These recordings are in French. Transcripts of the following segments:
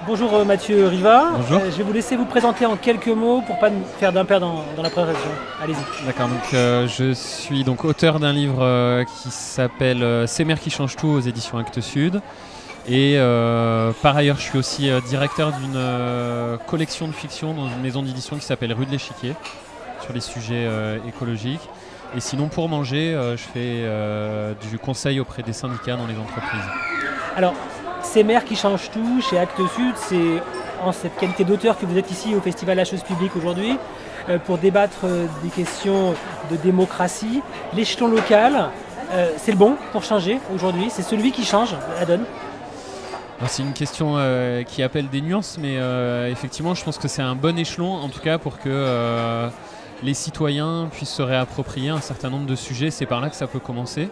Bonjour Mathieu Riva. Bonjour. Je vais vous laisser vous présenter en quelques mots pour ne pas nous faire d'impair dans la présentation. Allez-y. D'accord, donc je suis donc auteur d'un livre qui s'appelle C'est Mères qui changent tout aux éditions Actes Sud. Et par ailleurs, je suis aussi directeur d'une collection de fiction dans une maison d'édition qui s'appelle Rue de l'Échiquier, sur les sujets écologiques. Et sinon, pour manger, je fais du conseil auprès des syndicats dans les entreprises. Alors, C'est Mères qui changent tout chez Actes Sud, c'est en cette qualité d'auteur que vous êtes ici au Festival La Chose Publique aujourd'hui pour débattre des questions de démocratie. L'échelon local, c'est le bon pour changer aujourd'hui, c'est celui qui change la donne. C'est une question qui appelle des nuances, mais effectivement, je pense que c'est un bon échelon, en tout cas pour que les citoyens puissent se réapproprier un certain nombre de sujets. C'est par là que ça peut commencer,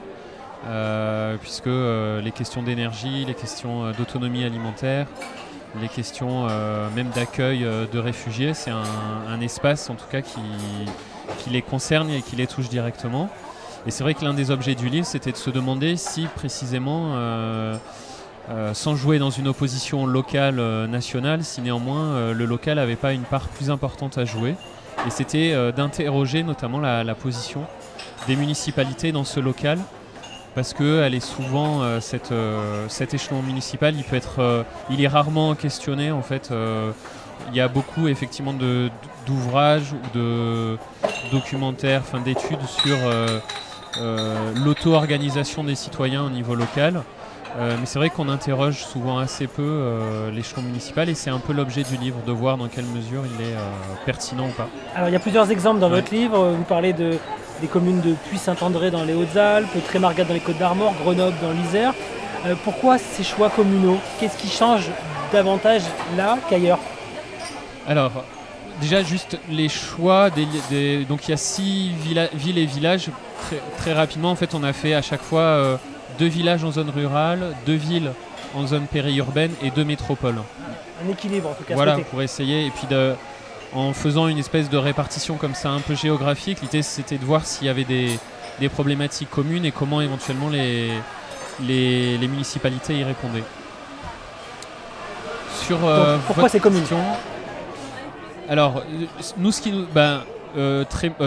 puisque les questions d'énergie, les questions d'autonomie alimentaire, les questions même d'accueil de réfugiés, c'est un espace en tout cas qui les concerne et qui les touche directement. Et c'est vrai que l'un des objets du livre, c'était de se demander si précisément... sans jouer dans une opposition locale nationale, si néanmoins le local n'avait pas une part plus importante à jouer. Et c'était d'interroger notamment la position des municipalités dans ce local, parce qu'elle est souvent, cet échelon municipal, il est rarement questionné en fait. Il y a beaucoup effectivement d'ouvrages ou de documentaires, d'études sur l'auto-organisation des citoyens au niveau local. Mais c'est vrai qu'on interroge souvent assez peu l'échelon municipal et c'est un peu l'objet du livre, de voir dans quelle mesure il est pertinent ou pas. Alors il y a plusieurs exemples dans votre livre, vous parlez des communes de Puy-Saint-André dans les Hautes-Alpes, Trémargat dans les Côtes-d'Armor, Grenoble dans l'Isère. Pourquoi ces choix communaux? Qu'est-ce qui change davantage là qu'ailleurs? Alors déjà juste les choix, donc il y a 6 villes et villages, très rapidement en fait on a fait à chaque fois 2 villages en zone rurale, 2 villes en zone périurbaine et 2 métropoles. Un équilibre en tout cas. Voilà, souhaité. pour essayer. Et puis en faisant une espèce de répartition comme ça un peu géographique, l'idée c'était de voir s'il y avait des problématiques communes et comment éventuellement les municipalités y répondaient. Sur, pourquoi ces communes? Alors, nous,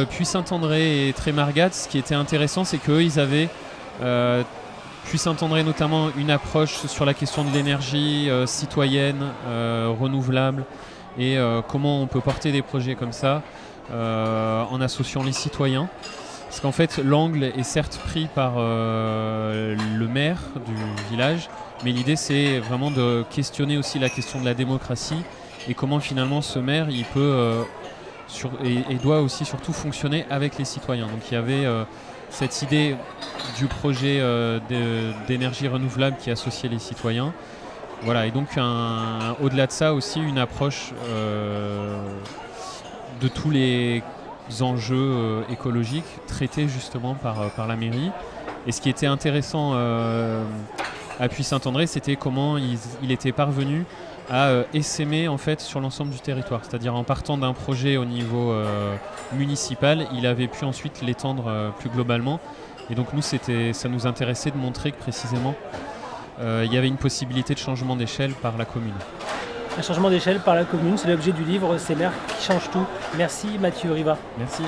Puy-Saint-André et Trémargat, ce qui était intéressant, c'est qu'eux, ils avaient... Puy-Saint-André notamment une approche sur la question de l'énergie citoyenne, renouvelable, et comment on peut porter des projets comme ça en associant les citoyens. Parce qu'en fait l'angle est certes pris par le maire du village, mais l'idée c'est vraiment de questionner aussi la question de la démocratie et comment finalement ce maire il peut et doit aussi surtout fonctionner avec les citoyens. Donc il y avait cette idée du projet d'énergie renouvelable qui associait les citoyens. Voilà, et donc au-delà de ça aussi une approche de tous les enjeux écologiques traités justement par la mairie. Et ce qui était intéressant à Puy-Saint-André, c'était comment il était parvenu à essaimer en fait sur l'ensemble du territoire. C'est-à-dire en partant d'un projet au niveau municipal, il avait pu ensuite l'étendre plus globalement. Et donc nous, ça nous intéressait de montrer que précisément il y avait une possibilité de changement d'échelle par la commune. Un changement d'échelle par la commune, c'est l'objet du livre C'est Mères qui changent tout. Merci Mathieu Riva. Merci.